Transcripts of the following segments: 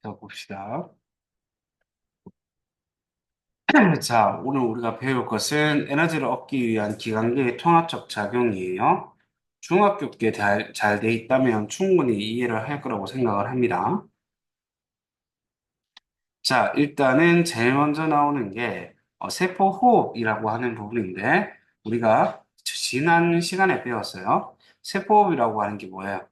자, 봅시다. 자, 오늘 우리가 배울 것은 에너지를 얻기 위한 기관계의 통합적 작용이에요. 중학교 때 잘 돼 있다면 충분히 이해를 할 거라고 생각을 합니다. 자, 일단은 제일 먼저 나오는 게 세포호흡이라고 하는 부분인데 우리가 지난 시간에 배웠어요. 세포호흡이라고 하는 게 뭐예요?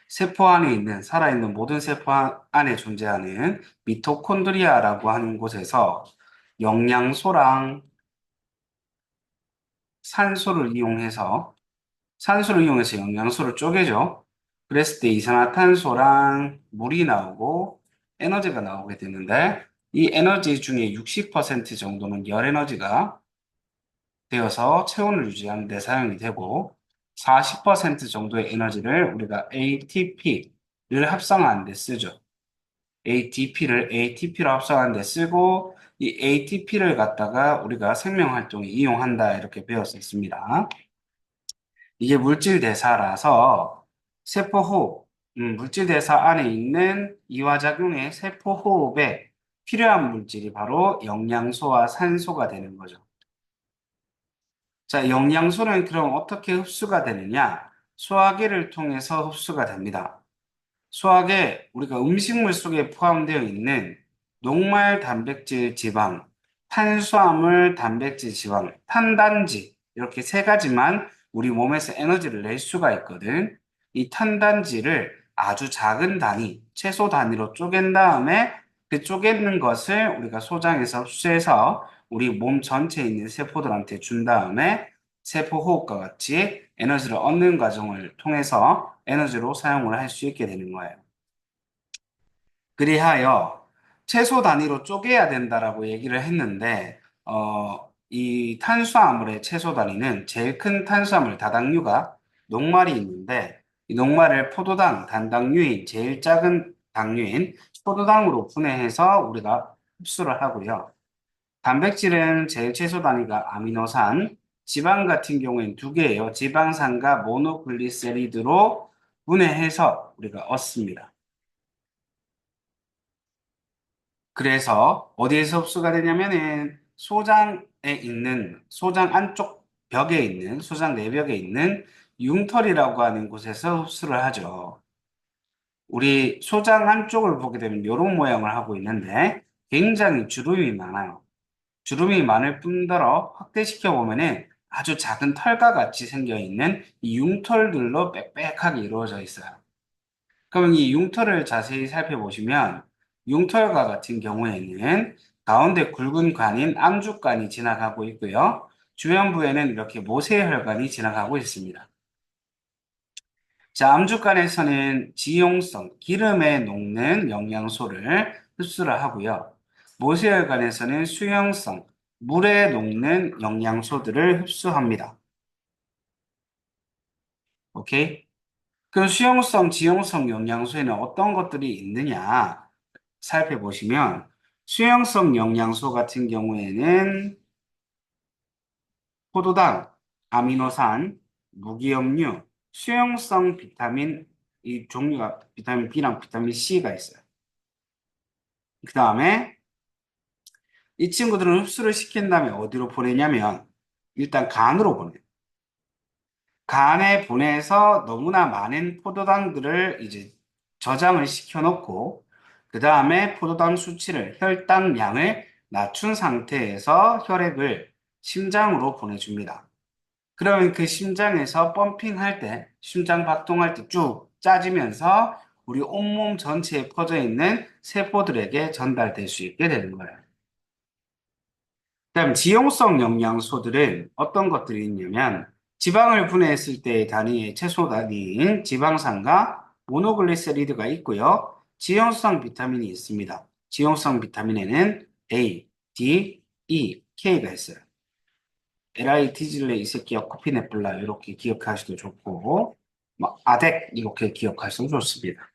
세포 안에 있는 살아있는 모든 세포 안에 존재하는 미토콘드리아라고 하는 곳에서 영양소랑 산소를 이용해서 영양소를 쪼개죠. 그랬을 때 이산화탄소랑 물이 나오고 에너지가 나오게 되는데 이 에너지 중에 60% 정도는 열 에너지가 되어서 체온을 유지하는 데 사용이 되고 40% 정도의 에너지를 우리가 ATP를 합성하는 데 쓰죠. ATP로 합성하는 데 쓰고 이 ATP를 갖다가 우리가 생명 활동에 이용한다 이렇게 배웠었습니다. 이게 물질 대사라서 세포호흡, 물질 대사 안에 있는 이화작용의 세포호흡에 필요한 물질이 바로 영양소와 산소가 되는 거죠. 자, 영양소는 그럼 어떻게 흡수가 되느냐? 소화기를 통해서 흡수가 됩니다. 소화계, 우리가 음식물 속에 포함되어 있는 녹말 단백질 지방, 탄수화물 단백질 지방, 탄단지, 이렇게 세 가지만 우리 몸에서 에너지를 낼 수가 있거든. 이 탄단지를 아주 작은 단위, 최소 단위로 쪼갠 다음에 그 쪼개는 것을 우리가 소장에서 흡수해서 우리 몸 전체에 있는 세포들한테 준 다음에 세포 호흡과 같이 에너지를 얻는 과정을 통해서 에너지로 사용을 할 수 있게 되는 거예요. 그리하여 최소 단위로 쪼개야 된다라고 얘기를 했는데, 이 탄수화물의 최소 단위는 제일 큰 탄수화물 다당류가 녹말이 있는데, 이 녹말을 포도당, 단당류인 제일 작은 당류인 포도당으로 분해해서 우리가 흡수를 하고요. 단백질은 제일 최소 단위가 아미노산, 지방 같은 경우에는 두 개예요. 지방산과 모노글리세리드로 분해해서 우리가 얻습니다. 그래서 어디에서 흡수가 되냐면은 소장 안쪽 벽에 있는 소장 내벽에 있는 융털이라고 하는 곳에서 흡수를 하죠. 우리 소장 안쪽을 보게 되면 이런 모양을 하고 있는데 굉장히 주름이 많아요. 주름이 많을 뿐더러 확대시켜 보면은 아주 작은 털과 같이 생겨 있는 이 융털들로 빽빽하게 이루어져 있어요. 그럼 이 융털을 자세히 살펴보시면 융털과 같은 경우에는 가운데 굵은 관인 암주관이 지나가고 있고요. 주변부에는 이렇게 모세혈관이 지나가고 있습니다. 자, 암주관에서는 지용성, 기름에 녹는 영양소를 흡수를 하고요. 모세혈관에서는 수용성, 물에 녹는 영양소들을 흡수합니다. 오케이? 그 수용성, 지용성 영양소에는 어떤 것들이 있느냐 살펴보시면 수용성 영양소 같은 경우에는 포도당, 아미노산, 무기염류, 수용성 비타민 이 종류가 비타민 B랑 비타민 C가 있어요. 그 다음에 이 친구들은 흡수를 시킨 다음에 어디로 보내냐면 일단 간으로 보내요. 간에 보내서 너무나 많은 포도당들을 이제 저장을 시켜놓고 그 다음에 포도당 수치를 혈당량을 낮춘 상태에서 혈액을 심장으로 보내줍니다. 그러면 그 심장에서 펌핑할 때, 심장 박동할 때 쭉 짜지면서 우리 온몸 전체에 퍼져 있는 세포들에게 전달될 수 있게 되는 거예요. 그다음 지용성 영양소들은 어떤 것들이 있냐면 지방을 분해했을 때의 단위의 최소 단위인 지방산과 모노글리세리드가 있고요. 지용성 비타민이 있습니다. 지용성 비타민에는 A, D, E, K가 있어요. LI 티질레 이세키와 코피네플라 이렇게 기억하셔도 좋고 뭐 아덱 이렇게 기억하셔도 좋습니다.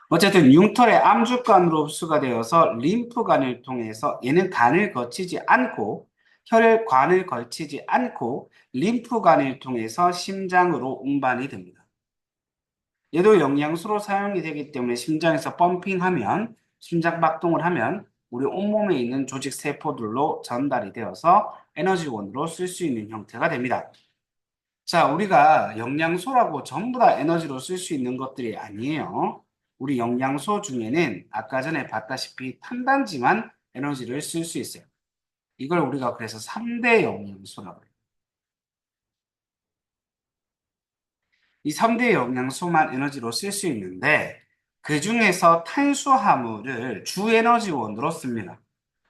어쨌든 융털의 암주간으로 흡수가 되어서 림프관을 통해서 얘는 간을 거치지 않고 혈관을 거치지 않고 림프관을 통해서 심장으로 운반이 됩니다. 얘도 영양소로 사용이 되기 때문에 심장에서 펌핑하면, 심장박동을 하면 우리 온몸에 있는 조직 세포들로 전달이 되어서 에너지원으로 쓸 수 있는 형태가 됩니다. 자, 우리가 영양소라고 전부 다 에너지로 쓸 수 있는 것들이 아니에요. 우리 영양소 중에는 아까 전에 봤다시피 탄단지만 에너지를 쓸 수 있어요. 이걸 우리가 그래서 3대 영양소라고 해요. 이 3대 영양소만 에너지로 쓸 수 있는데 그 중에서 탄수화물을 주 에너지원으로 씁니다.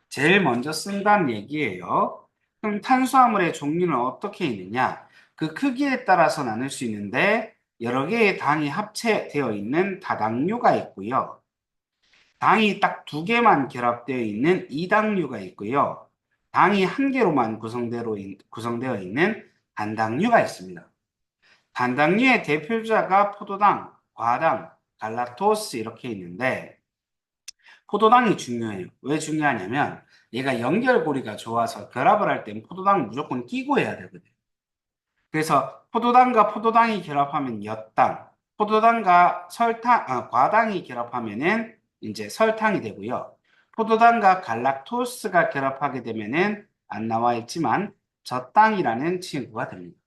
제일 먼저 쓴다는 얘기예요. 그럼 탄수화물의 종류는 어떻게 있느냐? 그 크기에 따라서 나눌 수 있는데 여러 개의 당이 합체되어 있는 다당류가 있고요. 당이 딱 두 개만 결합되어 있는 이당류가 있고요. 당이 한 개로만 구성되어 있는 단당류가 있습니다. 단당류의 대표자가 포도당, 과당, 갈락토스 이렇게 있는데 포도당이 중요해요. 왜 중요하냐면 얘가 연결고리가 좋아서 결합을 할 땐 포도당 무조건 끼고 해야 되거든요. 그래서 포도당과 포도당이 결합하면 엿당, 포도당과 과당이 결합하면은 이제 설탕이 되고요. 포도당과 갈락토스가 결합하게 되면은 안 나와 있지만 젖당이라는 친구가 됩니다.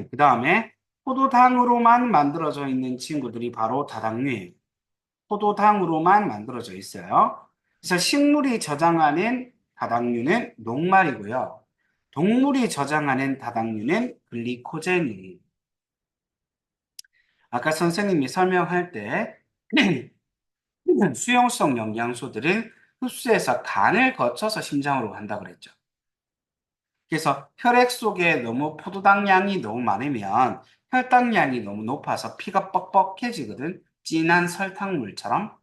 그 다음에 포도당으로만 만들어져 있는 친구들이 바로 다당류예요. 포도당으로만 만들어져 있어요. 그래서 식물이 저장하는 다당류는 녹말이고요. 동물이 저장하는 다당류는 글리코젠이에요. 아까 선생님이 설명할 때 수용성 영양소들은 흡수해서 간을 거쳐서 심장으로 간다고 그랬죠. 그래서 혈액 속에 너무 포도당량이 너무 많으면 혈당량이 너무 높아서 피가 뻑뻑해지거든. 진한 설탕물처럼.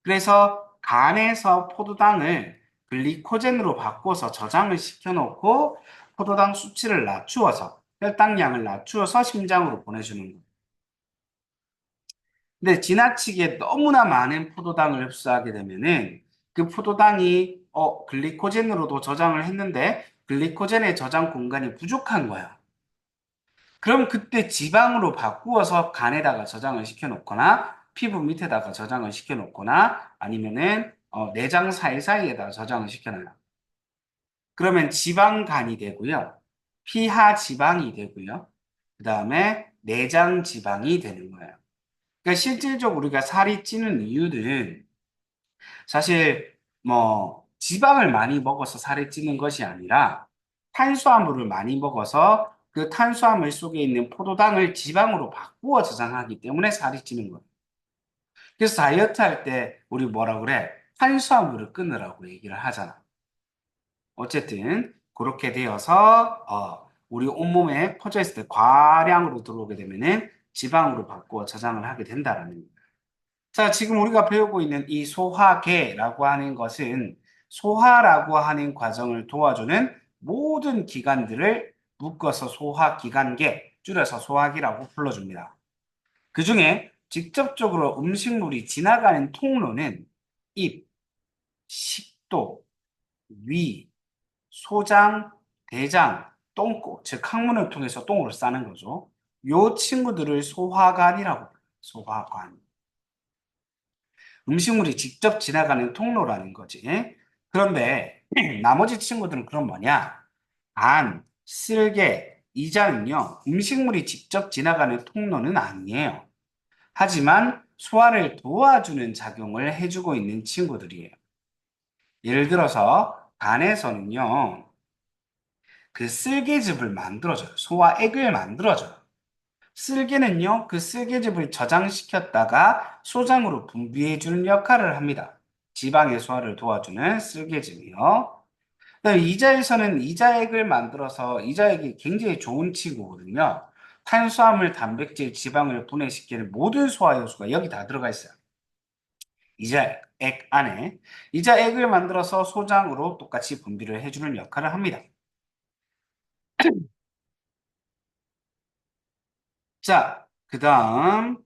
그래서 간에서 포도당을 글리코젠으로 바꿔서 저장을 시켜놓고 포도당 수치를 낮추어서 혈당량을 낮추어서 심장으로 보내주는 거예요. 근데 지나치게 너무나 많은 포도당을 흡수하게 되면은 그 포도당이 글리코젠으로도 저장을 했는데 글리코젠의 저장 공간이 부족한 거야. 그럼 그때 지방으로 바꾸어서 간에다가 저장을 시켜놓거나 피부 밑에다가 저장을 시켜놓거나 아니면은 내장 사이사이에다가 저장을 시켜놔요. 그러면 지방간이 되고요. 피하 지방이 되고요. 그 다음에 내장 지방이 되는 거예요. 그러니까 실질적으로 우리가 살이 찌는 이유는 사실 뭐 지방을 많이 먹어서 살이 찌는 것이 아니라 탄수화물을 많이 먹어서 그 탄수화물 속에 있는 포도당을 지방으로 바꾸어 저장하기 때문에 살이 찌는 거예요. 그래서 다이어트 할 때 우리 뭐라 그래? 탄수화물을 끊으라고 얘기를 하잖아. 어쨌든 그렇게 되어서 우리 온몸에 퍼져 있을 때 과량으로 들어오게 되면은 지방으로 바꾸어 저장을 하게 된다라는 거예요. 자, 지금 우리가 배우고 있는 이 소화계라고 하는 것은 소화라고 하는 과정을 도와주는 모든 기관들을 묶어서 소화기관계, 줄여서 소화기라고 불러줍니다. 그 중에 직접적으로 음식물이 지나가는 통로는 입, 식도, 위, 소장, 대장, 똥꼬, 즉 항문을 통해서 똥을 싸는 거죠. 요 친구들을 소화관이라고 불러요. 소화관. 음식물이 직접 지나가는 통로라는 거지. 그런데 나머지 친구들은 그럼 뭐냐? 간, 쓸개, 이자는요, 음식물이 직접 지나가는 통로는 아니에요. 하지만 소화를 도와주는 작용을 해주고 있는 친구들이에요. 예를 들어서 간에서는요, 그 쓸개즙을 만들어줘요. 소화액을 만들어줘요. 쓸개는요, 그 쓸개즙을 저장시켰다가 소장으로 분비해주는 역할을 합니다. 지방의 소화를 도와주는 쓸개즙이요. 그다음에 이자에서는 이자액을 만들어서 이자액이 굉장히 좋은 친구거든요. 탄수화물, 단백질, 지방을 분해시키는 모든 소화 요소가 여기 다 들어가 있어요. 이자액 안에. 이자액을 만들어서 소장으로 똑같이 분비를 해주는 역할을 합니다. 자, 그 다음.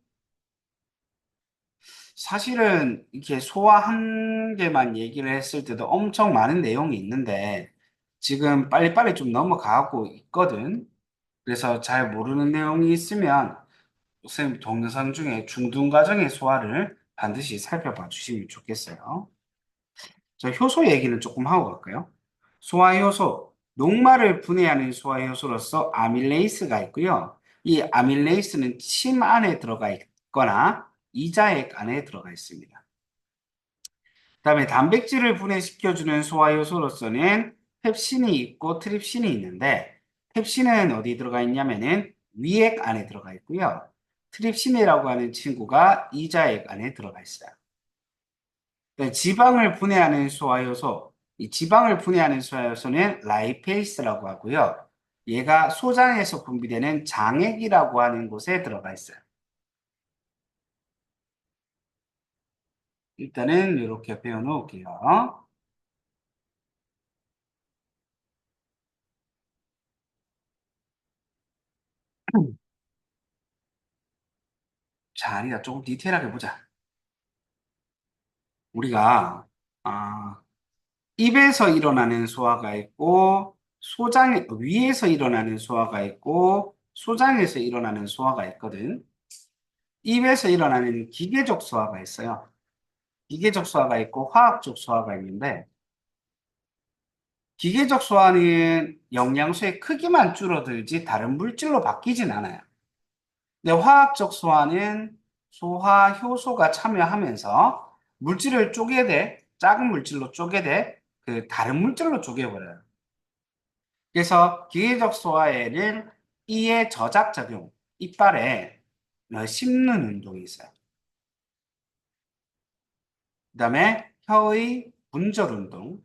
사실은 이렇게 소화 한 개만 얘기를 했을 때도 엄청 많은 내용이 있는데 지금 빨리빨리 좀 넘어가고 있거든. 그래서 잘 모르는 내용이 있으면 선생님 동영상 중에 중등 과정의 소화를 반드시 살펴봐 주시면 좋겠어요. 자, 효소 얘기는 조금 하고 갈까요? 소화효소, 녹말을 분해하는 소화효소로서 아밀레이스가 있고요. 이 아밀레이스는 침 안에 들어가 있거나 이자액 안에 들어가 있습니다. 그다음에 단백질을 분해시켜주는 소화효소로서는 펩신이 있고 트립신이 있는데 펩신은 어디 들어가 있냐면은 위액 안에 들어가 있고요. 트립신이라고 하는 친구가 이자액 안에 들어가 있어요. 네, 지방을 분해하는 소화효소, 이 지방을 분해하는 소화효소는 라이페이스라고 하고요. 얘가 소장에서 분비되는 장액이라고 하는 곳에 들어가 있어요. 일단은 이렇게 배워 놓을게요. 자, 아니다. 조금 디테일하게 보자. 우리가 입에서 일어나는 소화가 있고 소장 위에서 일어나는 소화가 있고 소장에서 일어나는 소화가 있거든. 입에서 일어나는 기계적 소화가 있어요. 기계적 소화가 있고 화학적 소화가 있는데 기계적 소화는 영양소의 크기만 줄어들지 다른 물질로 바뀌진 않아요. 근데 화학적 소화는 소화 효소가 참여하면서 물질을 쪼개되 작은 물질로 쪼개되 그 다른 물질로 쪼개버려요. 그래서 기계적 소화에는 이의 저작작용, 이빨에 씹는 운동이 있어요. 그 다음에 혀의 분절 운동,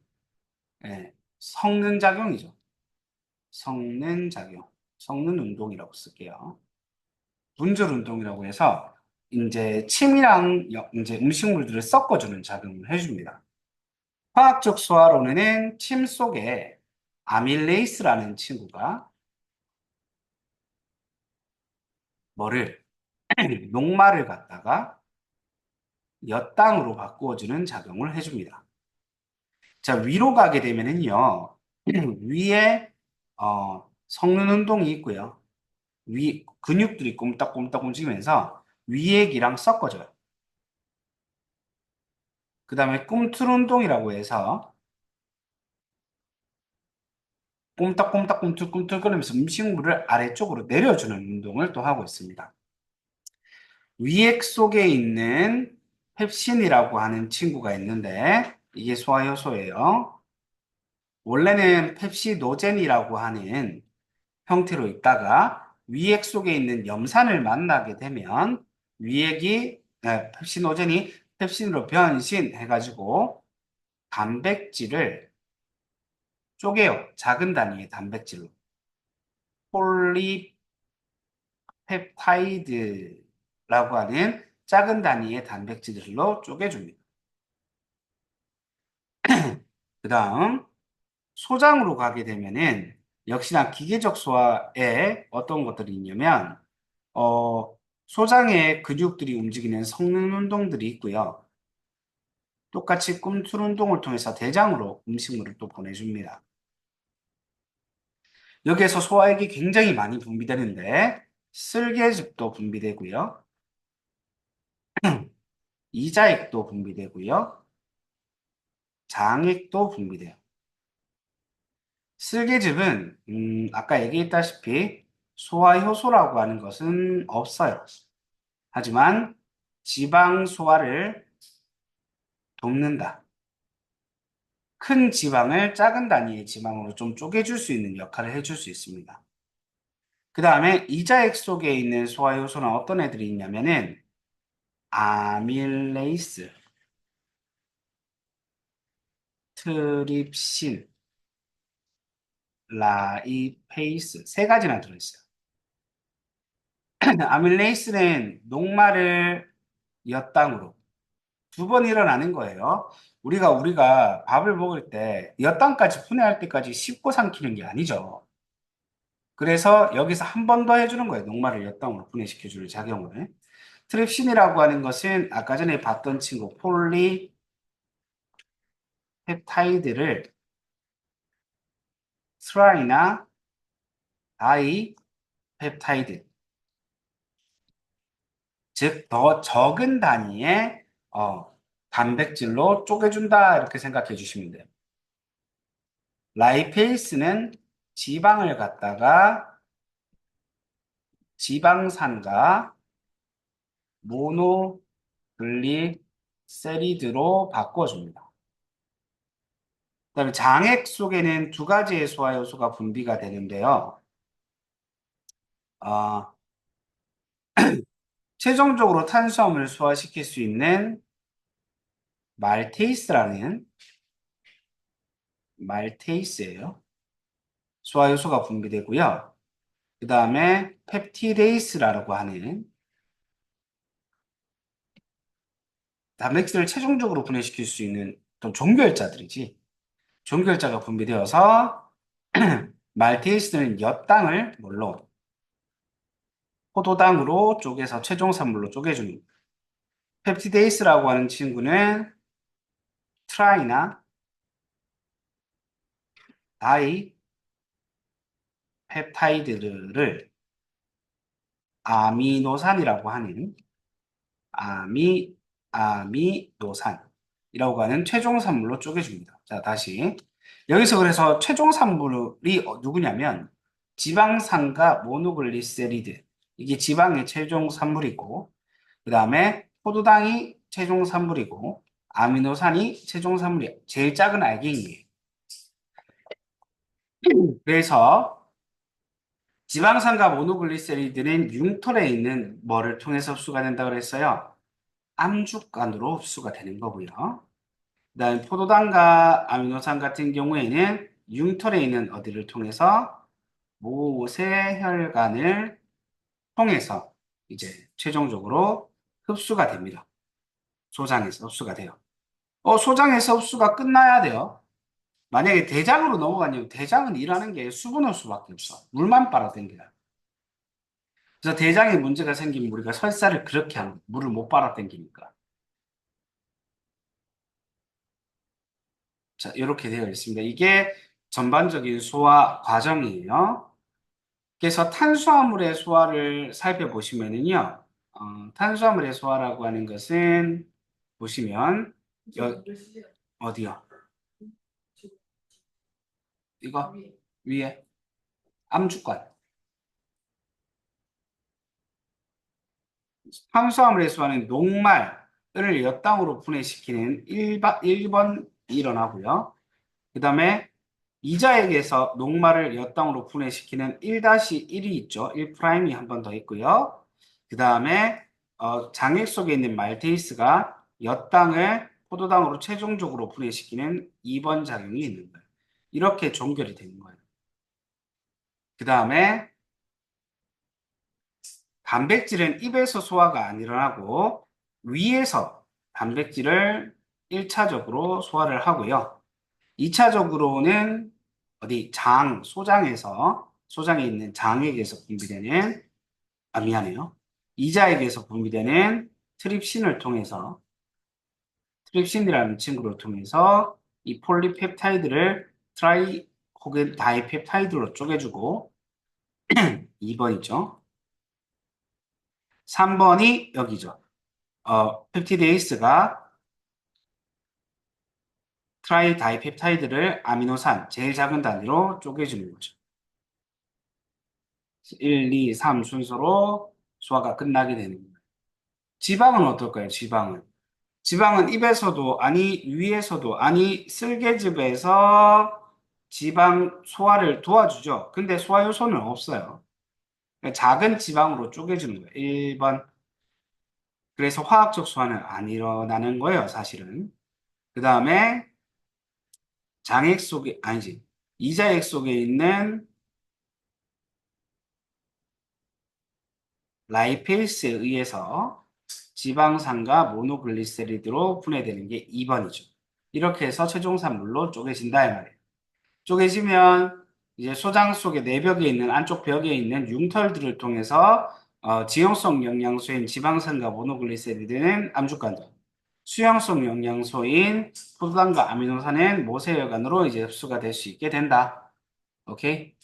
예, 섞는 작용이죠. 섞는 작용, 섞는 운동이라고 쓸게요. 분절 운동이라고 해서 이제 침이랑 이제 음식물들을 섞어주는 작용을 해줍니다. 화학적 소화로는 침 속에 아밀레이스라는 친구가 뭐를 녹말을 갖다가 엿당으로 바꾸어주는 작용을 해줍니다. 자, 위로 가게 되면은요, 위에 섞는 운동이 있고요. 위 근육들이 꼼딱꼼딱 움직이면서 위액이랑 섞어져요. 그 다음에 꿈틀 운동이라고 해서 꼼딱꼼딱 꿈틀꿈틀거리면서 음식물을 아래쪽으로 내려주는 운동을 또 하고 있습니다. 위액 속에 있는 펩신이라고 하는 친구가 있는데 이게 소화효소예요. 원래는 펩시노젠이라고 하는 형태로 있다가 위액 속에 있는 염산을 만나게 되면 펩시노젠이 펩신으로 변신해가지고 단백질을 쪼개요. 작은 단위의 단백질로. 폴리펩타이드라고 하는 작은 단위의 단백질로 쪼개줍니다. 그 다음 소장으로 가게 되면은 역시나 기계적 소화에 어떤 것들이 있냐면 소장의 근육들이 움직이는 성능 운동들이 있고요. 똑같이 꿈틀 운동을 통해서 대장으로 음식물을 또 보내줍니다. 여기에서 소화액이 굉장히 많이 분비되는데 쓸개즙도 분비되고요. 이자액도 분비되고요. 장액도 분비돼요. 쓸개즙은 아까 얘기했다시피 소화효소라고 하는 것은 없어요. 하지만 지방 소화를 돕는다. 큰 지방을 작은 단위의 지방으로 좀 쪼개줄 수 있는 역할을 해줄 수 있습니다. 그 다음에 이자액 속에 있는 소화효소는 어떤 애들이 있냐면은 아밀레이스, 트립신, 라이페이스 세 가지나 들어있어요. 아밀레이스는 녹말을 엿당으로 두 번 일어나는 거예요. 우리가 밥을 먹을 때 엿당까지 분해할 때까지 씹고 삼키는 게 아니죠. 그래서 여기서 한 번 더 해주는 거예요. 녹말을 엿당으로 분해시켜주는 작용을. 트립신이라고 하는 것은 아까 전에 봤던 친구 폴리펩타이드를 트라이나 다이 펩타이드, 즉 더 적은 단위의 단백질로 쪼개준다 이렇게 생각해 주시면 돼요. 라이페이스는 지방을 갖다가 지방산과 모노글리세리드로 바꿔줍니다. 그다음에 장액 속에는 두 가지의 소화 요소가 분비가 되는데요. 어, 최종적으로 탄수화물을 소화시킬 수 있는 말테이스라는 말테이스예요. 소화 요소가 분비되고요. 그 다음에 펩티데이스라고 하는 단백질을 최종적으로 분해시킬 수 있는 또 종결자들이지. 종결자가 분비되어서 말테이스는 엿당을 뭘로? 포도당으로 쪼개서 최종 산물로 쪼개줍니다. 펩티데이스라고 하는 친구는 트라이나 다이 펩타이드를 아미노산이라고 하는 아미노산이라고 하는 최종 산물로 쪼개줍니다. 자, 다시. 여기서 그래서 최종 산물이 누구냐면 지방산과 모노글리세리드. 이게 지방의 최종 산물이고, 그 다음에 포도당이 최종 산물이고, 아미노산이 최종 산물이에요. 제일 작은 알갱이에요. 그래서 지방산과 모노글리세리드는 융털에 있는 뭐를 통해서 흡수가 된다고 그랬어요? 암죽간으로 흡수가 되는 거고요. 그다음에 포도당과 아미노산 같은 경우에는 융털에 있는 어디를 통해서 모세혈관을 통해서 이제 최종적으로 흡수가 됩니다. 소장에서 흡수가 돼요. 소장에서 흡수가 끝나야 돼요. 만약에 대장으로 넘어가면 대장은 일하는 게 수분 흡수밖에 없어. 물만 빨아당겨요. 그래서 대장에 문제가 생기면 우리가 설사를 그렇게 하는 거예요. 물을 못 빨아당기니까. 자, 이렇게 되어 있습니다. 이게 전반적인 소화 과정이에요. 그래서 탄수화물의 소화를 살펴보시면은요, 탄수화물의 소화라고 하는 것은 보시면 어디요? 이거 위에 암주관. 탄수화물의 소화는 녹말을 엿당으로 분해시키는 1번 일어나고요. 그 다음에 이자액에서 녹말을 엿당으로 분해시키는 1-1이 있죠. 1'이 한 번 더 있고요. 그 다음에 장액 속에 있는 말테이스가 엿당을 포도당으로 최종적으로 분해시키는 2번 작용이 있는 거예요. 이렇게 종결이 되는 거예요. 그 다음에 단백질은 입에서 소화가 안 일어나고 위에서 단백질을 1차적으로 소화를 하고요. 2차적으로는 어디 소장에 있는 장액에서 분비되는 미안해요. 이자액에서 분비되는 트립신을 통해서 트립신이라는 친구를 통해서 이 폴리펩타이드를 트라이 혹은 다이펩타이드로 쪼개주고 2번이죠. 3번이 여기죠. 펩티데이스가 트라이 다이펩타이드를 아미노산 제일 작은 단위로 쪼개주는 거죠. 1, 2, 3 순서로 소화가 끝나게 되는 거예요. 지방은 어떨까요? 지방은 입에서도 아니 위에서도 아니 쓸개즙에서 지방 소화를 도와주죠. 근데 소화 요소는 없어요. 그러니까 작은 지방으로 쪼개주는 거예요. 1번. 그래서 화학적 소화는 안 일어나는 거예요, 사실은. 그 다음에 장액 속에 아니지. 이자액 속에 있는 라이페이스에 의해서 지방산과 모노글리세리드로 분해되는 게 2번이죠. 이렇게 해서 최종 산물로 쪼개진다 이 말이에요. 쪼개지면 이제 소장 속의 내벽에 있는 안쪽 벽에 있는 융털들을 통해서 지용성 영양소인 지방산과 모노글리세리드는 암죽간으로, 수용성 영양소인 포도당과 아미노산은 모세혈관으로 이제 흡수가 될 수 있게 된다. 오케이?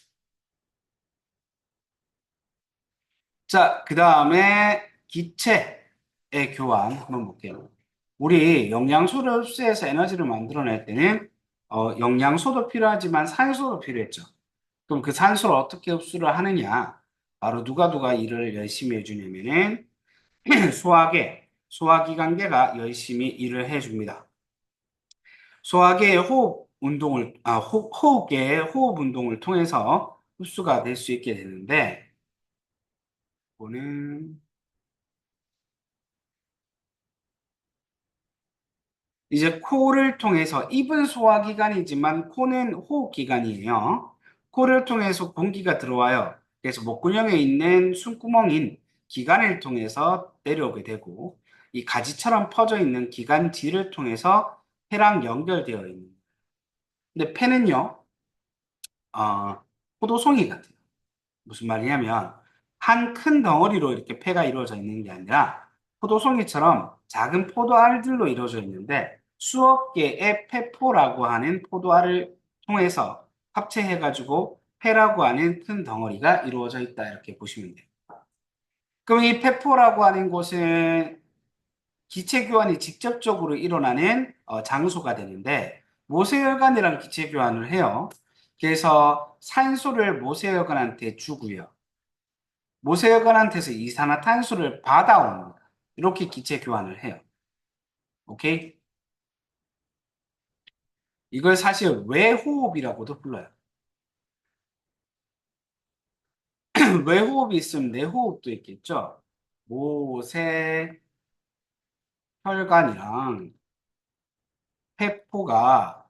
자, 그 다음에 기체의 교환 한번 볼게요. 우리 영양소를 흡수해서 에너지를 만들어낼 때는 영양소도 필요하지만 산소도 필요했죠. 그럼 그 산소를 어떻게 흡수를 하느냐? 바로 누가 일을 열심히 해주냐면은 소화기관계가 열심히 일을 해줍니다. 소화계의 호흡계의 호흡 운동을 통해서 흡수가 될 수 있게 되는데, 이거는 이제 코를 통해서 입은 소화기관이지만 코는 호흡기관이에요. 코를 통해서 공기가 들어와요. 그래서 목구멍에 있는 숨구멍인 기관을 통해서 내려오게 되고 이 가지처럼 퍼져 있는 기관지를 통해서 폐랑 연결되어 있는. 근데 폐는요, 포도송이 같아요. 무슨 말이냐면 한 큰 덩어리로 이렇게 폐가 이루어져 있는 게 아니라 포도송이처럼 작은 포도알들로 이루어져 있는데 수억 개의 폐포라고 하는 포도알을 통해서 합체해가지고 폐라고 하는 큰 덩어리가 이루어져 있다 이렇게 보시면 돼요. 그럼 이 폐포라고 하는 곳은 기체 교환이 직접적으로 일어나는 장소가 되는데 모세혈관이랑 기체 교환을 해요. 그래서 산소를 모세혈관한테 주고요. 모세혈관한테서 이산화탄소를 받아오는 거야. 이렇게 기체 교환을 해요. 오케이? 이걸 사실 외호흡이라고도 불러요. 외호흡이 있으면 내호흡도 있겠죠? 모세혈관이랑 폐포가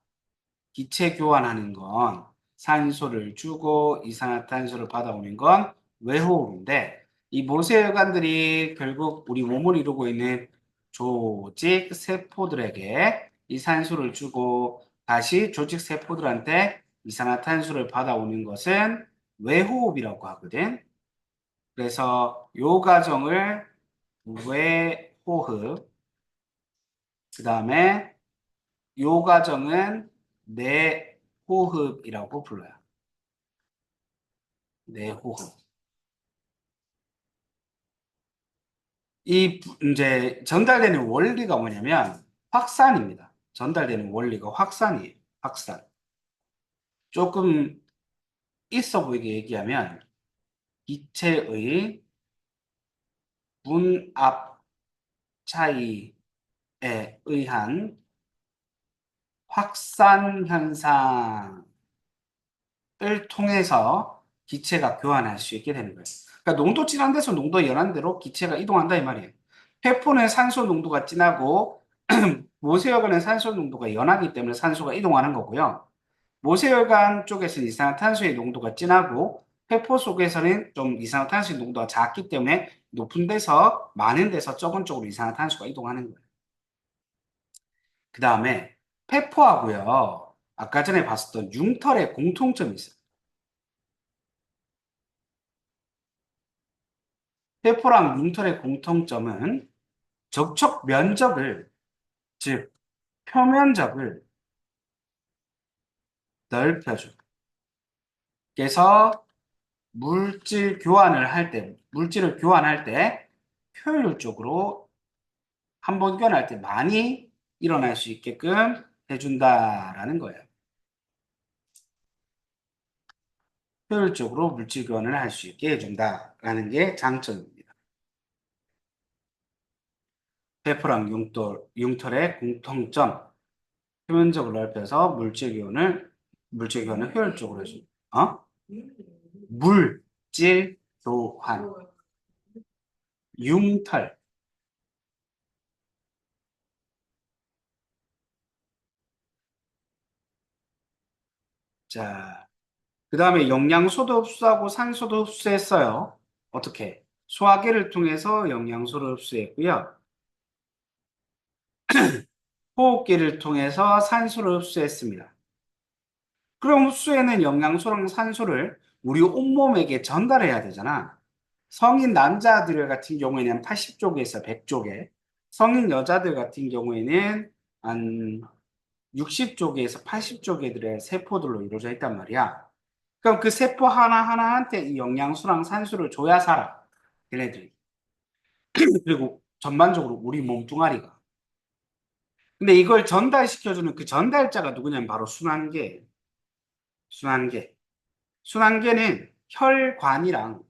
기체 교환하는 건 산소를 주고 이산화탄소를 받아오는 건 외호흡인데 이 모세혈관들이 결국 우리 몸을 이루고 있는 조직 세포들에게 이 산소를 주고 다시 조직 세포들한테 이산화탄소를 받아오는 것은 외호흡이라고 하거든. 그래서 요 과정을 외호흡, 그 다음에 요 과정은 내호흡이라고 불러요. 내호흡. 이제 전달되는 원리가 뭐냐면 확산입니다. 전달되는 원리가 확산이에요. 확산. 조금 있어 보이게 얘기하면 기체의 분압 차이에 의한 확산 현상 을 통해서 기체가 교환할 수 있게 되는 거예요. 그러니까 농도 진한 데서 농도 연한 데로 기체가 이동한다 이 말이에요. 페포는 산소 농도가 진하고 모세혈관은 산소 농도가 연하기 때문에 산소가 이동하는 거고요. 모세혈관 쪽에서는 이산화탄소의 농도가 진하고 페포 속에서는 좀 이산화탄소의 농도가 작기 때문에 높은 데서 많은 데서 적은 쪽으로 이산화탄소가 이동하는 거예요. 그 다음에 페포하고요. 아까 전에 봤었던 융털의 공통점이 있어요. 페포랑 융털의 공통점은 접촉 면적을, 즉 표면적을 넓혀줘. 그래서 물질을 교환할 때 효율적으로 한 번 교환할 때 많이 일어날 수 있게끔 해준다라는 거예요. 효율적으로 물질 교환을 할 수 있게 해준다라는 게 장점입니다. 페포랑 융털의 공통점, 표면적을 넓혀서 물질 교환을 효율적으로 해준다. 어? 물질 교환, 융털. 자, 그 다음에 영양소도 흡수하고 산소도 흡수했어요. 어떻게? 소화기를 통해서 영양소를 흡수했고요. 호흡기를 통해서 산소를 흡수했습니다. 그럼 흡수에는 영양소랑 산소를 우리 온몸에게 전달해야 되잖아. 성인 남자들 같은 경우에는 80쪽에서 100쪽에, 성인 여자들 같은 경우에는 한 60쪽에서 80쪽에들의 세포들로 이루어져 있단 말이야. 그럼 그 세포 하나하나한테 이 영양소랑 산소를 줘야 살아. 걔네들이. 그리고 전반적으로 우리 몸뚱아리가. 근데 이걸 전달시켜주는 그 전달자가 누구냐면 바로 순환계. 순환계. 순환계는 혈관이랑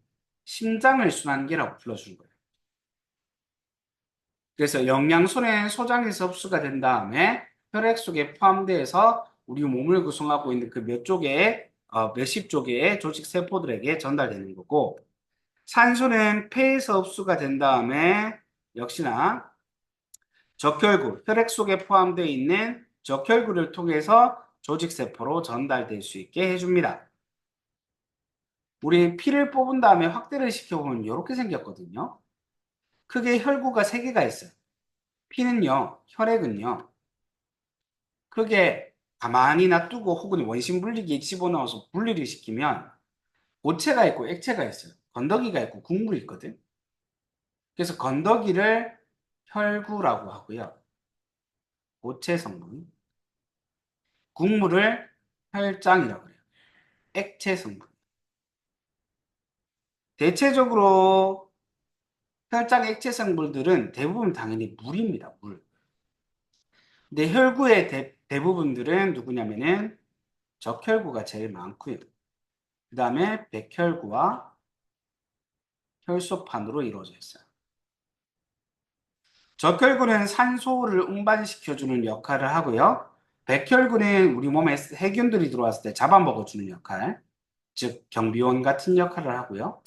심장을 순환계라고 불러주는 거예요. 그래서 영양소는 소장에서 흡수가 된 다음에 혈액 속에 포함돼서 우리 몸을 구성하고 있는 그 몇 조개의 몇십 조개의 조직 세포들에게 전달되는 거고, 산소는 폐에서 흡수가 된 다음에 역시나 적혈구, 혈액 속에 포함되어 있는 적혈구를 통해서 조직 세포로 전달될 수 있게 해줍니다. 우리 피를 뽑은 다음에 확대를 시켜보면 이렇게 생겼거든요. 크게 혈구가 3개가 있어요. 피는요, 혈액은요, 크게 가만히 놔두고 혹은 원심 분리기에 집어넣어서 분리를 시키면 고체가 있고 액체가 있어요. 건더기가 있고 국물이 있거든. 그래서 건더기를 혈구라고 하고요. 고체 성분. 국물을 혈장이라고 해요. 액체 성분. 대체적으로 혈장 액체 성분들은 대부분 당연히 물입니다. 물. 근데 혈구의 대부분들은 누구냐면은 적혈구가 제일 많고요. 그 다음에 백혈구와 혈소판으로 이루어져 있어요. 적혈구는 산소를 운반시켜주는 역할을 하고요. 백혈구는 우리 몸에 세균들이 들어왔을 때 잡아먹어주는 역할, 즉 경비원 같은 역할을 하고요.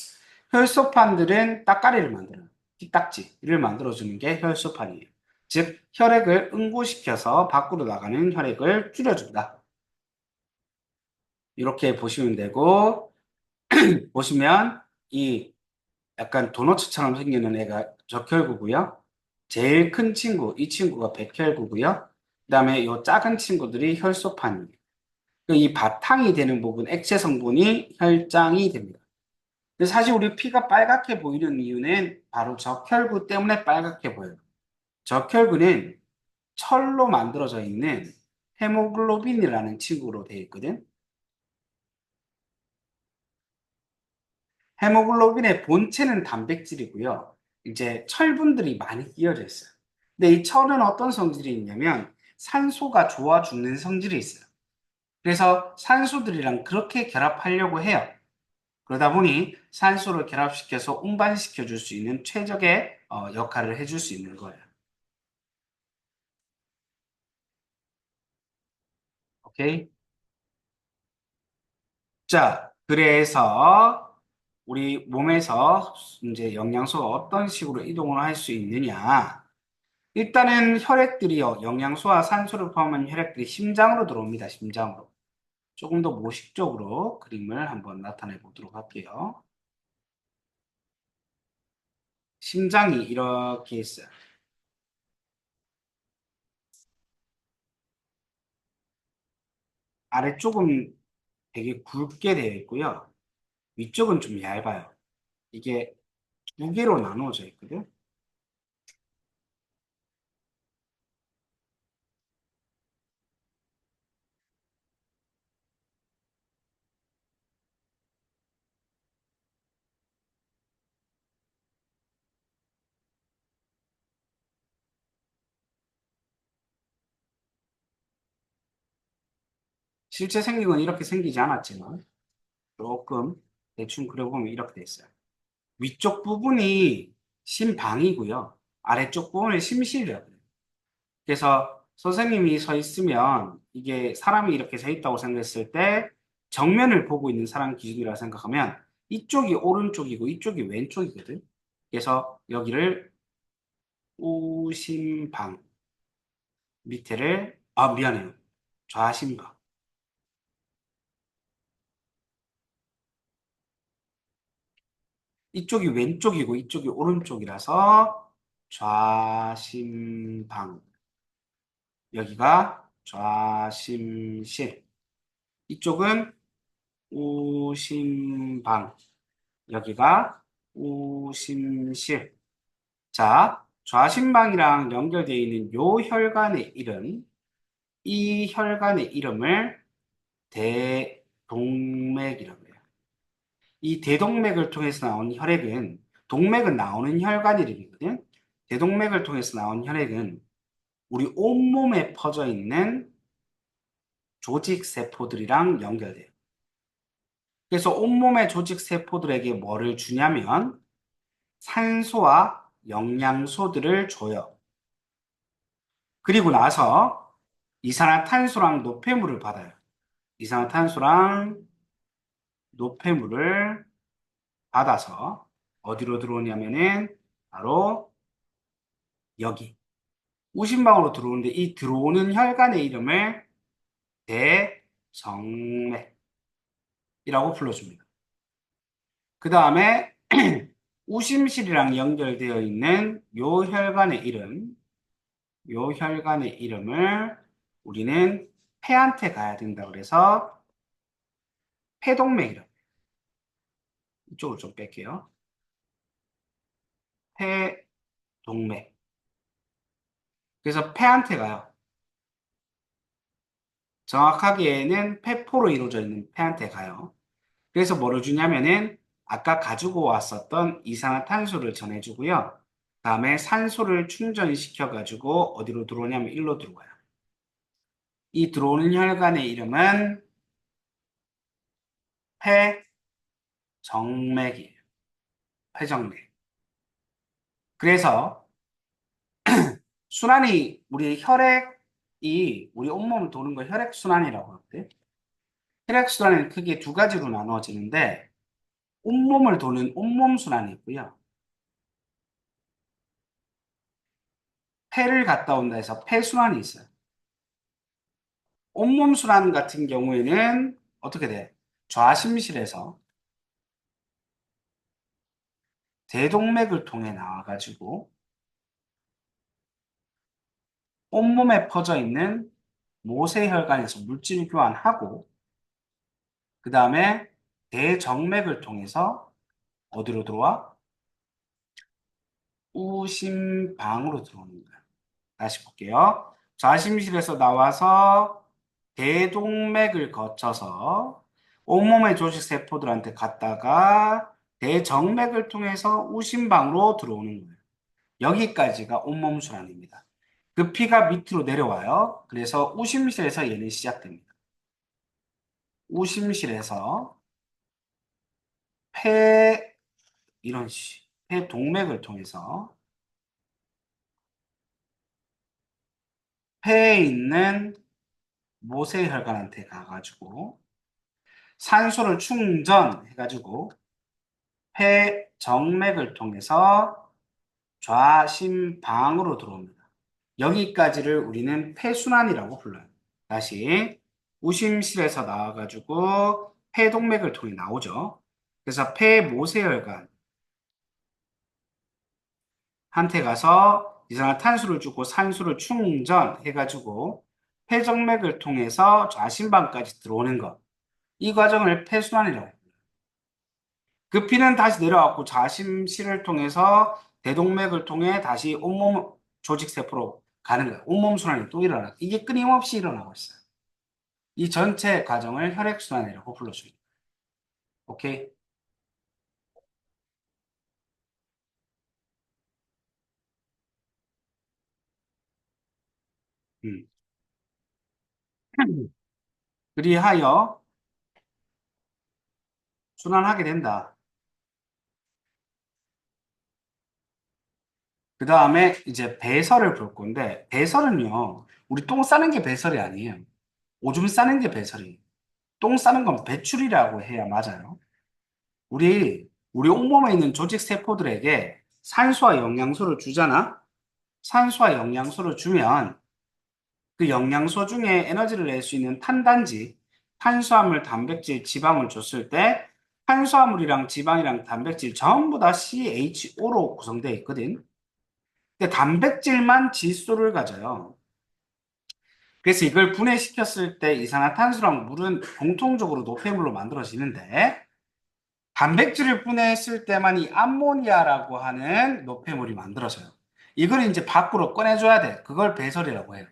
혈소판들은 따까리를 만들어요. 띠딱지를 만들어주는 게 혈소판이에요. 즉 혈액을 응고시켜서 밖으로 나가는 혈액을 줄여줍니다. 이렇게 보시면 되고, 보시면 이 약간 도너츠처럼 생기는 애가 적혈구고요. 제일 큰 친구, 이 친구가 백혈구고요. 그다음에 이 작은 친구들이 혈소판이에요. 이 바탕이 되는 부분, 액체 성분이 혈장이 됩니다. 근데 사실 우리 피가 빨갛게 보이는 이유는 바로 적혈구 때문에 빨갛게 보여요. 적혈구는 철로 만들어져 있는 헤모글로빈이라는 친구로 되어 있거든. 헤모글로빈의 본체는 단백질이고요. 이제 철분들이 많이 끼어져 있어요. 근데 이 철은 어떤 성질이 있냐면 산소가 좋아 죽는 성질이 있어요. 그래서 산소들이랑 그렇게 결합하려고 해요. 그러다 보니 산소를 결합시켜서 운반시켜 줄 수 있는 최적의 역할을 해줄 수 있는 거예요. 오케이? 자, 그래서 우리 몸에서 이제 영양소가 어떤 식으로 이동을 할 수 있느냐? 일단은 혈액들이요, 영양소와 산소를 포함한 혈액들이 심장으로 들어옵니다. 심장으로. 조금 더 모식적으로 그림을 한번 나타내 보도록 할게요. 심장이 이렇게 있어요. 아래쪽은 되게 굵게 되어 있고요. 위쪽은 좀 얇아요. 이게 두 개로 나누어져 있거든. 실제 생긴 건 이렇게 생기지 않았지만 조금 대충 그려보면 이렇게 돼 있어요. 위쪽 부분이 심방이고요. 아래쪽 부분이 심실이라고 해요. 그래서 선생님이 서 있으면 이게 사람이 이렇게 서 있다고 생각했을 때 정면을 보고 있는 사람 기준이라 생각하면 이쪽이 오른쪽이고 이쪽이 왼쪽이거든. 그래서 여기를 우심방, 밑에를 미안해요. 좌심방. 이쪽이 왼쪽이고 이쪽이 오른쪽이라서 좌심방. 여기가 좌심실. 이쪽은 우심방. 여기가 우심실. 자, 좌심방이랑 연결되어 있는 요 혈관의 이름, 이 혈관의 이름을 대동맥이라고 해요. 이 대동맥을 통해서 나온 혈액은 동맥은 나오는 혈관 이름이거든. 대동맥을 통해서 나온 혈액은 우리 온몸에 퍼져 있는 조직 세포들이랑 연결돼요. 그래서 온몸의 조직 세포들에게 뭐를 주냐면 산소와 영양소들을 줘요. 그리고 나서 이산화탄소랑 노폐물을 받아요. 이산화탄소랑 노폐물을 받아서 어디로 들어오냐면은 바로 여기 우심방으로 들어오는데 이 들어오는 혈관의 이름을 대정맥이라고 불러줍니다. 그 다음에 우심실이랑 연결되어 있는 요 혈관의 이름을 우리는 폐한테 가야 된다 그래서 폐동맥이라고. 이쪽으로 좀 뺄게요. 폐동맥. 그래서 폐한테 가요. 정확하게는 폐포로 이루어져 있는 폐한테 가요. 그래서 뭐를 주냐면은 아까 가지고 왔었던 이산화탄소를 전해주고요. 다음에 산소를 충전시켜가지고 어디로 들어오냐면 일로 들어와요. 이 들어오는 혈관의 이름은 폐정맥이에요. 폐정맥. 그래서 순환이 우리 혈액이 우리 온몸을 도는 걸 혈액순환이라고 하거든요. 혈액순환은 크게 두 가지로 나누어지는데 온몸을 도는 온몸순환이 있고요. 폐를 갔다 온다 해서 폐순환이 있어요. 온몸순환 같은 경우에는 어떻게 돼? 좌심실에서 대동맥을 통해 나와가지고 온몸에 퍼져 있는 모세혈관에서 물질 교환하고 그 다음에 대정맥을 통해서 어디로 들어와? 우심방으로 들어오는 거예요. 다시 볼게요. 좌심실에서 나와서 대동맥을 거쳐서 온몸의 조직 세포들한테 갔다가 대정맥을 통해서 우심방으로 들어오는 거예요. 여기까지가 온몸 순환입니다. 그 피가 밑으로 내려와요. 그래서 우심실에서 얘는 시작됩니다. 우심실에서 폐 이런 폐동맥을 통해서 폐에 있는 모세혈관한테 가가지고 산소를 충전해가지고 폐정맥을 통해서 좌심방으로 들어옵니다. 여기까지를 우리는 폐순환이라고 불러요. 다시 우심실에서 나와가지고 폐동맥을 통해 나오죠. 그래서 폐모세혈관한테 가서 이산화탄소를 주고 산소를 충전해가지고 폐정맥을 통해서 좌심방까지 들어오는 것. 이 과정을 폐순환이라고 해요. 그 피는 다시 내려왔고 좌심실을 통해서 대동맥을 통해 다시 온몸 조직 세포로 가는 거예요. 온몸 순환이 또 일어나. 이게 끊임없이 일어나고 있어요. 이 전체 과정을 혈액순환이라고 불러줍니다. 오케이? 음. 그리하여 순환하게 된다. 그 다음에 이제 배설을 볼 건데 배설은요. 우리 똥 싸는 게 배설이 아니에요. 오줌 싸는 게 배설이에요. 똥 싸는 건 배출이라고 해야 맞아요. 우리 온몸에 있는 조직 세포들에게 산소와 영양소를 주잖아. 산소와 영양소를 주면 그 영양소 중에 에너지를 낼 수 있는 탄단지, 탄수화물, 단백질, 지방을 줬을 때 탄수화물이랑 지방이랑 단백질 전부 다 CHO로 구성되어 있거든. 근데 단백질만 질소를 가져요. 그래서 이걸 분해시켰을 때 이산화탄소랑 물은 공통적으로 노폐물로 만들어지는데 단백질을 분해했을 때만 이 암모니아라고 하는 노폐물이 만들어져요. 이걸 이제 밖으로 꺼내줘야 돼. 그걸 배설이라고 해요.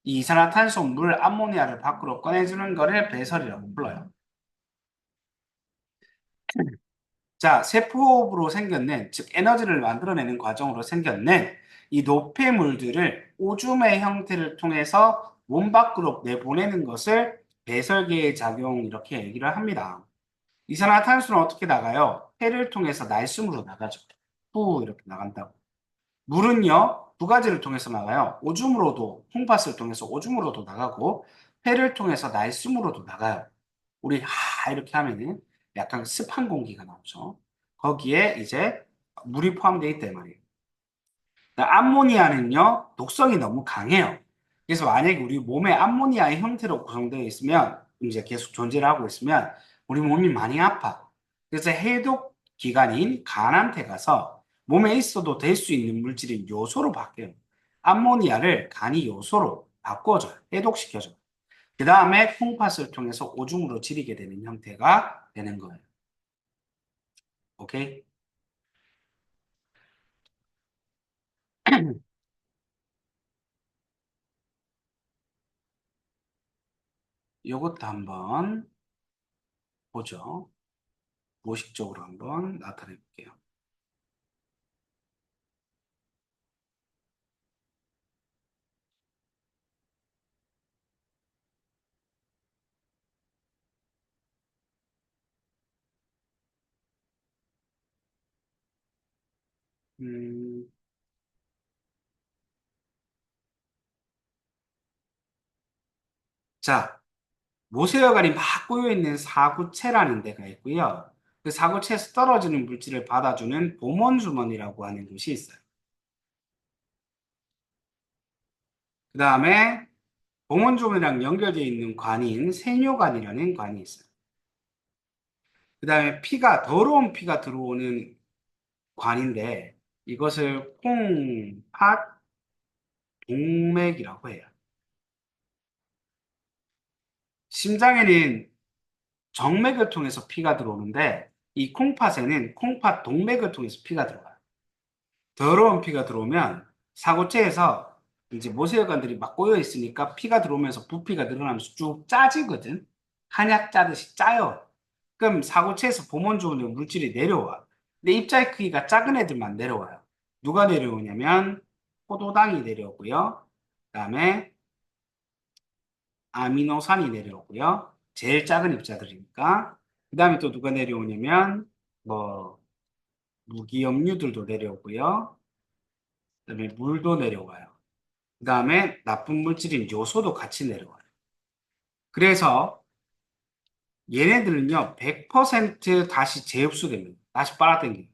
이 이산화탄소, 물, 암모니아를 밖으로 꺼내주는 거를 배설이라고 불러요. 자, 세포로 생겼는, 즉 에너지를 만들어내는 과정으로 생겼는 이 노폐물들을 오줌의 형태를 통해서 몸 밖으로 내보내는 것을 배설계의 작용 이렇게 얘기를 합니다. 이산화탄소는 어떻게 나가요? 폐를 통해서 날숨으로 나가죠. 후 이렇게 나간다고. 물은요, 두 가지를 통해서 나가요. 오줌으로도, 콩팥을 통해서 오줌으로도 나가고, 폐를 통해서 날숨으로도 나가요. 우리 이렇게 하면은 약간 습한 공기가 나오죠. 거기에 이제 물이 포함되어 있단 말이에요. 암모니아는요, 독성이 너무 강해요. 그래서 만약에 우리 몸에 암모니아의 형태로 구성되어 있으면, 이제 계속 존재를 하고 있으면, 우리 몸이 많이 아파. 그래서 해독 기관인 간한테 가서 몸에 있어도 될 수 있는 물질인 요소로 바뀌어요. 암모니아를 간이 요소로 바꿔줘요. 해독시켜줘요. 그 다음에 콩팥을 통해서 오줌으로 지리게 되는 형태가 되는 거예요. 오케이? 이것도 한번 보죠. 모식적으로 한번 나타내 볼게요. 음, 자, 모세혈관이 막 꼬여있는 사구체라는 데가 있고요. 그 사구체에서 떨어지는 물질을 받아주는 보몬주머니라고 하는 곳이 있어요. 그 다음에 보몬주머니랑 연결되어 있는 관인 세뇨관이라는 관이 있어요. 그 다음에 더러운 피가 들어오는 관인데 이것을 콩팥 동맥이라고 해요. 심장에는 정맥을 통해서 피가 들어오는데 이 콩팥에는 콩팥 동맥을 통해서 피가 들어가요. 더러운 피가 들어오면 사고체에서 이제 모세혈관들이 막 꼬여 있으니까 피가 들어오면서 부피가 늘어나면서 쭉 짜지거든. 한약 짜듯이 짜요. 그럼 사고체에서 보몬주로 물질이 내려와. 근데 입자의 크기가 작은 애들만 내려와요. 누가 내려오냐면 포도당이 내려오고요. 그다음에 아미노산이 내려오고요. 제일 작은 입자들이니까. 그다음에 또 누가 내려오냐면 뭐 무기염류들도 내려오고요. 그다음에 물도 내려와요. 그 다음에 나쁜 물질인 요소도 같이 내려와요. 그래서 얘네들은요, 100% 다시 재흡수됩니다. 다시 빨아당겨요.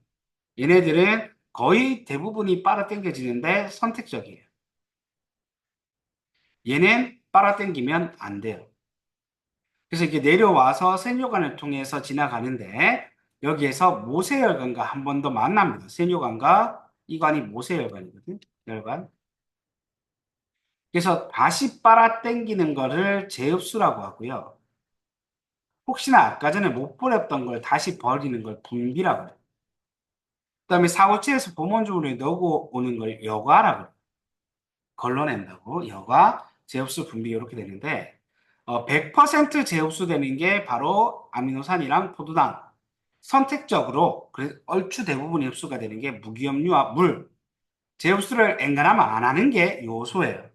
얘네들은 거의 대부분이 빨아당겨지는데 선택적이에요. 얘는 빨아당기면 안 돼요. 그래서 이게 내려와서 세뇨관을 통해서 지나가는데 여기에서 모세혈관과 한 번 더 만납니다. 세뇨관과 이 관이 모세혈관이거든. 혈관. 그래서 다시 빨아당기는 거를 재흡수라고 하고요. 혹시나 아까 전에 못 버렸던 걸 다시 버리는 걸 분비라고 해요. 그다음에 사고치에서 보몬주문에 넣고 오는 걸 여과라고 해요. 걸러낸다고 여과, 제흡수, 분비 이렇게 되는데 100% 제흡수되는 게 바로 아미노산이랑 포도당. 선택적으로 얼추 대부분이 흡수가 되는 게 무기염류와 물. 제흡수를 엔간하면 안 하는 게 요소예요.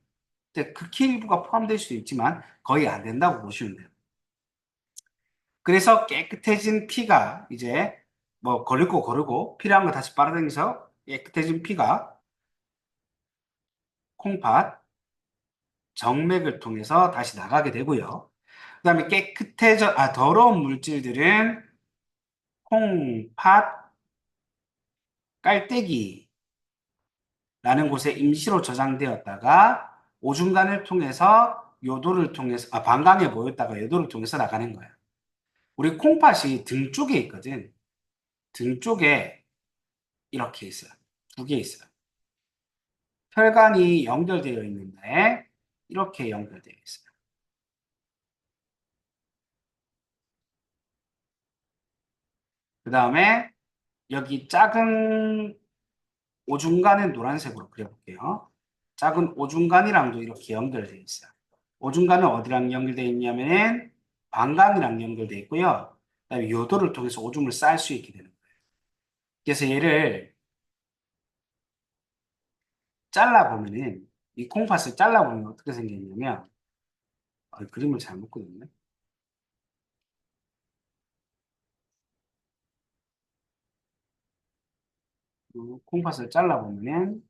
극히 일부가 포함될 수도 있지만 거의 안 된다고 보시면 돼요. 그래서 깨끗해진 피가 이제 뭐 거릴 거 거르고 필요한 거 다시 빨아당겨서 깨끗해진 피가 콩팥, 정맥을 통해서 다시 나가게 되고요. 그다음에 더러운 물질들은 콩팥, 깔때기라는 곳에 임시로 저장되었다가 오줌간을 통해서 방광에 모였다가 요도를 통해서 나가는 거예요. 우리 콩팥이 등 쪽에 있거든. 등 쪽에 이렇게 있어요. 두 개 있어요. 혈관이 연결되어 있는데 이렇게 연결되어 있어요. 그 다음에 여기 작은 오중간은 노란색으로 그려볼게요. 작은 오중간이랑도 이렇게 연결되어 있어요. 오중간은 어디랑 연결되어 있냐면 방광이랑 연결되어 있고요. 그다음에 요도를 통해서 오줌을 쌀 수 있게 되는 거예요. 그래서 얘를 잘라보면은, 이 콩팥을 잘라보면 어떻게 생겼냐면, 그림을 잘못 그렸네. 콩팥을 잘라보면은,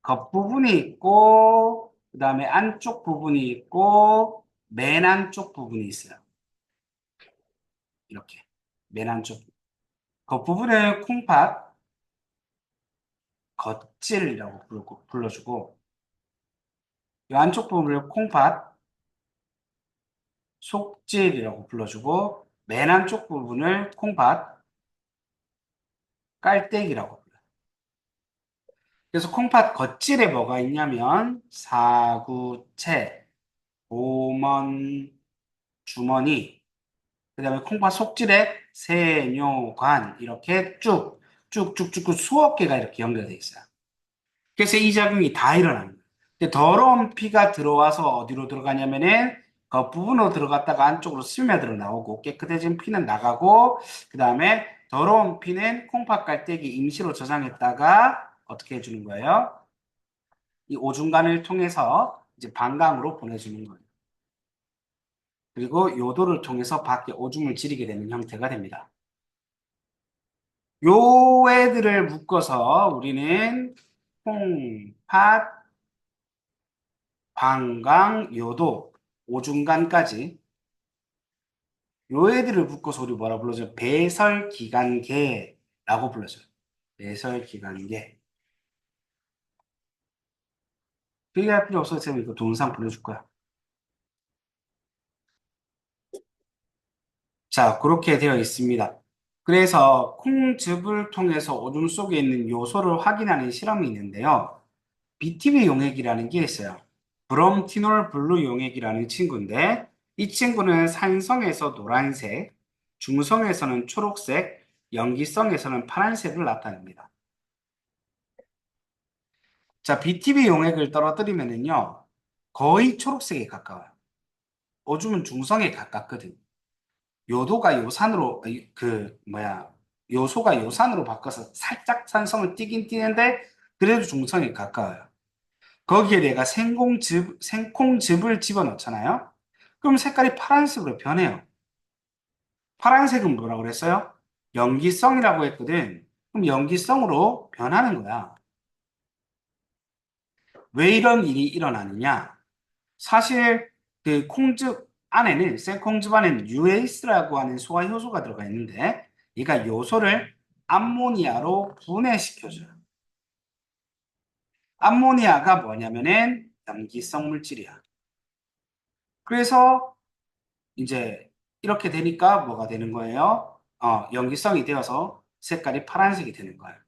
겉부분이 있고, 그 다음에 안쪽 부분이 있고, 맨 안쪽 부분이 있어요. 이렇게. 맨 안쪽. 겉부분을 콩팥, 겉질이라고 불러주고, 이 안쪽 부분을 콩팥, 속질이라고 불러주고, 맨 안쪽 부분을 콩팥, 깔때기라고 불러요. 그래서 콩팥 겉질에 뭐가 있냐면, 사구체, 보먼, 주머니, 그 다음에 콩팥 속질에 세뇨관, 이렇게 쭉쭉쭉쭉 수억 개가 이렇게 연결되어 있어요. 그래서 이 작용이 다 일어나는 거예요. 근데 더러운 피가 들어와서 어디로 들어가냐면은 겉부분으로 들어갔다가 안쪽으로 스며들어 나오고 깨끗해진 피는 나가고 그 다음에 더러운 피는 콩팥 깔때기 임시로 저장했다가 어떻게 해주는 거예요? 이 오중간을 통해서 이제 방광으로 보내주는 거예요. 그리고 요도를 통해서 밖에 오줌을 지리게 되는 형태가 됩니다. 요 애들을 묶어서 우리는 콩팥, 방광, 요도, 오중간까지 요 애들을 묶어서 우리 뭐라 불러줘요? 배설기관계라고 불러줘요. 배설기관계. 필기할 필요 없어서 제가 이거 동영상 보내줄 거야. 자, 그렇게 되어 있습니다. 그래서 콩즙을 통해서 오줌 속에 있는 요소를 확인하는 실험이 있는데요. BTB 용액이라는 게 있어요. 브롬티놀 블루 용액이라는 친구인데 이 친구는 산성에서 노란색, 중성에서는 초록색, 염기성에서는 파란색을 나타냅니다. 자, BTB 용액을 떨어뜨리면은요, 거의 초록색에 가까워요. 오줌은 중성에 가깝거든. 요도가 요산으로, 요소가 요산으로 바꿔서 살짝 산성을 띄긴 띄는데, 그래도 중성에 가까워요. 거기에 내가 생콩즙을 집어넣잖아요. 그럼 색깔이 파란색으로 변해요. 파란색은 뭐라고 그랬어요? 염기성이라고 했거든. 그럼 염기성으로 변하는 거야. 왜 이런 일이 일어나느냐? 사실 그 콩즙 안에는 생콩즙 안에는 UAS라고 하는 소화 효소가 들어가 있는데 얘가 요소를 암모니아로 분해시켜줘요. 암모니아가 뭐냐면은 염기성 물질이야. 그래서 이제 이렇게 되니까 뭐가 되는 거예요? 염기성이 되어서 색깔이 파란색이 되는 거예요.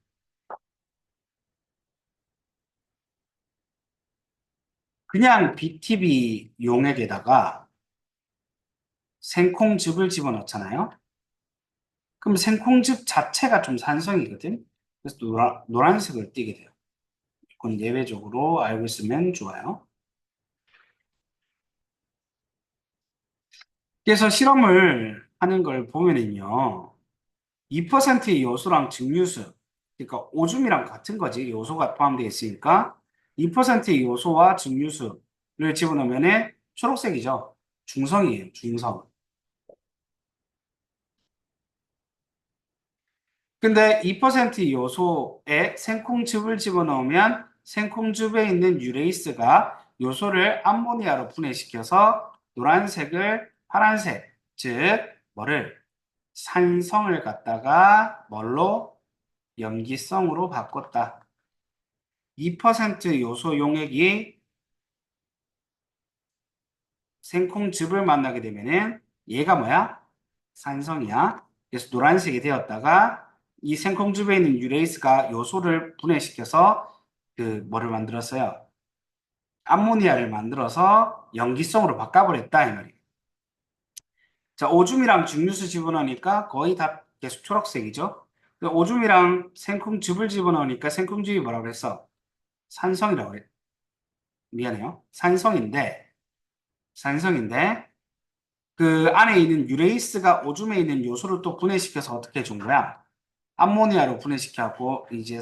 그냥 BTB 용액에다가 생콩즙을 집어넣잖아요. 그럼 생콩즙 자체가 좀 산성이거든. 그래서 노란색을 띠게 돼요. 그건 예외적으로 알고 있으면 좋아요. 그래서 실험을 하는 걸 보면은요, 2%의 요소랑 증류수, 그러니까 오줌이랑 같은 거지. 요소가 포함되어 있으니까 2%의 요소와 증류수를 집어넣으면 초록색이죠. 중성이에요, 중성. 근데 2% 요소에 생콩즙을 집어넣으면 생콩즙에 있는 유레이스가 요소를 암모니아로 분해시켜서 노란색을 파란색, 즉 뭐를 산성을 갖다가 뭘로 염기성으로 바꿨다. 2% 요소 용액이 생콩즙을 만나게 되면은 얘가 뭐야? 산성이야. 그래서 노란색이 되었다가 이 생콩즙에 있는 유레이스가 요소를 분해시켜서 그 뭐를 만들었어요? 암모니아를 만들어서 염기성으로 바꿔버렸다 이 말이에요. 자, 오줌이랑 증류수 집어넣으니까 거의 다 계속 초록색이죠. 오줌이랑 생콩즙을 집어넣으니까 생콩즙이 뭐라고 그랬어? 산성이라고 그래. 미안해요. 산성인데, 그 안에 있는 유레이스가 오줌에 있는 요소를 또 분해시켜서 어떻게 해준 거야? 암모니아로 분해시켜갖고, 이제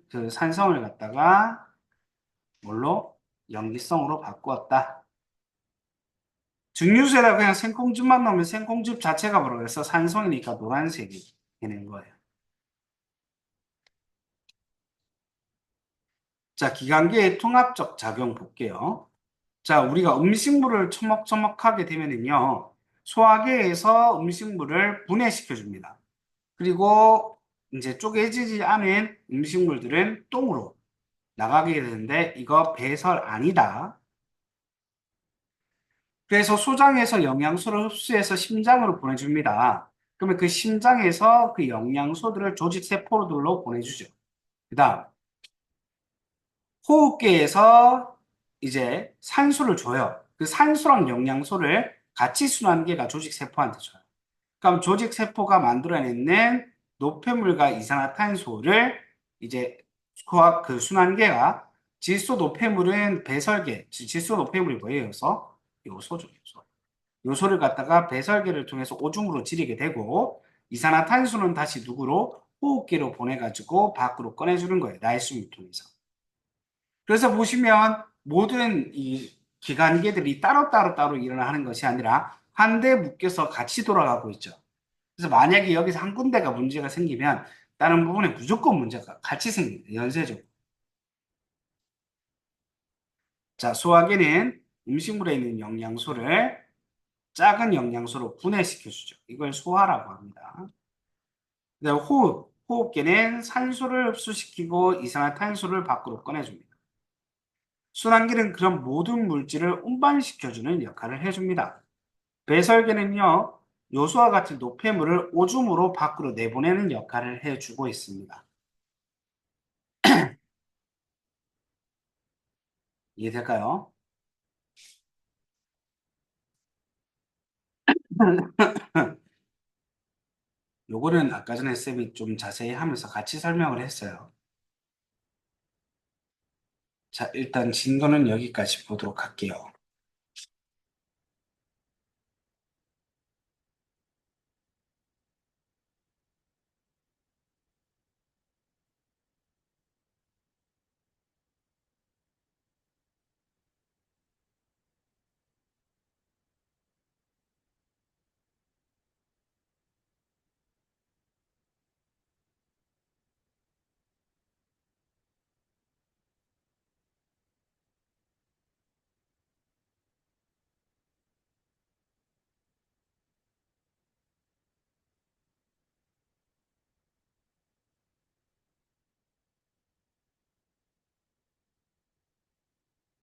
그 산성을 갖다가 뭘로? 염기성으로 바꾸었다. 증류수에다가 그냥 생콩즙만 넣으면 생콩즙 자체가 뭐라 그래서 산성이니까 노란색이 되는 거예요. 자, 기관계의 통합적 작용 볼게요. 자, 우리가 음식물을 처먹처먹하게 되면은요, 소화기에서 음식물을 분해시켜 줍니다. 그리고 이제 쪼개지지 않은 음식물들은 똥으로 나가게 되는데 이거 배설 아니다. 그래서 소장에서 영양소를 흡수해서 심장으로 보내줍니다. 그러면 그 심장에서 그 영양소들을 조직세포들로 보내주죠. 그 다음, 호흡기에서 이제 산소를 줘요. 그 산소랑 영양소를 같이 순환계가 조직세포한테 줘요. 그럼 조직세포가 만들어내는 노폐물과 이산화탄소를 이제 그 순환계가 질소 노폐물은 배설계, 질소 노폐물이 뭐예요? 요소죠, 요소. 요소를 갖다가 배설계를 통해서 오줌으로 지리게 되고 이산화탄소는 다시 누구로? 호흡기로 보내가지고 밖으로 꺼내주는 거예요. 날숨을 통해서. 그래서 보시면 모든 이 기관계들이 따로 일어나는 것이 아니라 한데 묶여서 같이 돌아가고 있죠. 그래서 만약에 여기서 한 군데가 문제가 생기면 다른 부분에 무조건 문제가 같이 생깁니다. 연쇄적으로. 자, 소화기는 음식물에 있는 영양소를 작은 영양소로 분해시켜주죠. 이걸 소화라고 합니다. 그다음 호흡기는 산소를 흡수시키고 이산화탄소를 밖으로 꺼내줍니다. 순환기는 그런 모든 물질을 운반시켜주는 역할을 해줍니다. 배설계는요, 요소와 같은 노폐물을 오줌으로 밖으로 내보내는 역할을 해주고 있습니다. 이해될까요? 요거는 아까 전에 쌤이 좀 자세히 하면서 같이 설명을 했어요. 자, 일단 진도는 여기까지 보도록 할게요.